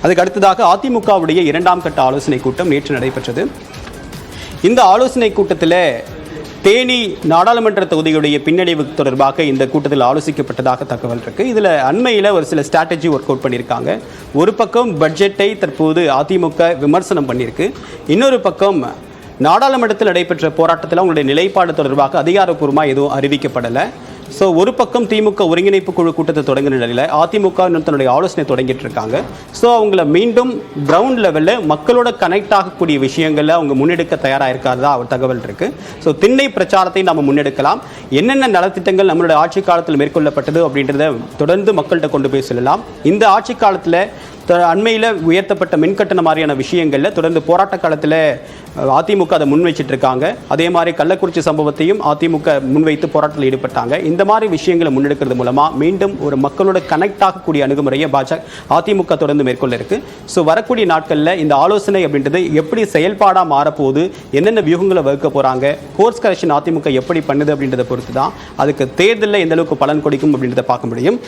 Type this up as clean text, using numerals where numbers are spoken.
அதுக்கு அடுத்ததாக அதிமுகவுடைய இரண்டாம் கட்ட ஆலோசனை கூட்டம் நேற்று நடைபெற்றது. இந்த ஆலோசனை கூட்டத்தில் தேனி நாடாளுமன்ற தொகுதியுடைய பின்னடைவு தொடர்பாக இந்த கூட்டத்தில் ஆலோசிக்கப்பட்டதாக தகவல் இருக்கு. இதில் அண்மையில் ஒரு சில ஸ்ட்ராட்டஜி ஒர்க் அவுட் பண்ணியிருக்காங்க. ஒரு பக்கம் பட்ஜெட்டை தற்போது அதிமுக விமர்சனம் பண்ணியிருக்கு. இன்னொரு பக்கம் நாடாளுமன்றத்தில் நடைபெற்ற போராட்டத்தில் அவங்களுடைய நிலைப்பாடு தொடர்பாக அதிகாரப்பூர்வமாக எதுவும் அறிவிக்கப்படலை. ஸோ ஒரு பக்கம் திமுக ஒருங்கிணைப்பு குழு கூட்டத்தை தொடங்கின நிலையில் அதிமுக தன்னுடைய ஆலோசனை தொடங்கிட்டு இருக்காங்க. ஸோ அவங்கள மீண்டும் கிரவுண்ட் லெவலில் மக்களோட கனெக்ட் ஆகக்கூடிய விஷயங்களில் அவங்க முன்னெடுக்க தயாராக இருக்காதா ஒரு தகவல் இருக்கு. ஸோ திண்ணை பிரச்சாரத்தை நம்ம முன்னெடுக்கலாம், என்னென்ன நலத்திட்டங்கள் நம்மளுடைய ஆட்சி காலத்தில் மேற்கொள்ளப்பட்டது அப்படின்றத தொடர்ந்து மக்கள்கிட்ட கொண்டு போய் சொல்லலாம். இந்த ஆட்சி காலத்தில் அண்மையில் உயர்த்தப்பட்ட மின்கட்டண மாதிரியான விஷயங்களில் தொடர்ந்து போராட்ட காலத்தில் அதிமுக அதை முன்வைச்சிட்டு இருக்காங்க. அதே மாதிரி கள்ளக்குறிச்சி சம்பவத்தையும் அதிமுக முன்வைத்து போராட்டத்தில் ஈடுபட்டாங்க. இந்த மாதிரி விஷயங்களை முன்னெடுக்கிறது மூலமாக மீண்டும் ஒரு மக்களோட கனெக்ட் ஆகக்கூடிய அணுகுமுறையை அதிமுக தொடர்ந்து மேற்கொள்ள இருக்கு. ஸோ வரக்கூடிய நாட்களில் இந்த ஆலோசனை அப்படின்றது எப்படி செயல்பாடாக மாறப்போகுது, என்னென்ன வியூகங்களை வகுக்க போகிறாங்க, கோர்ஸ் கரெக்ஷன் அதிமுக எப்படி பண்ணுது அப்படின்றத பொறுத்து தான் அதுக்கு தேர்தலில் எந்த அளவுக்கு பலன் கொடுக்கும் அப்படின்றத பார்க்க முடியும்.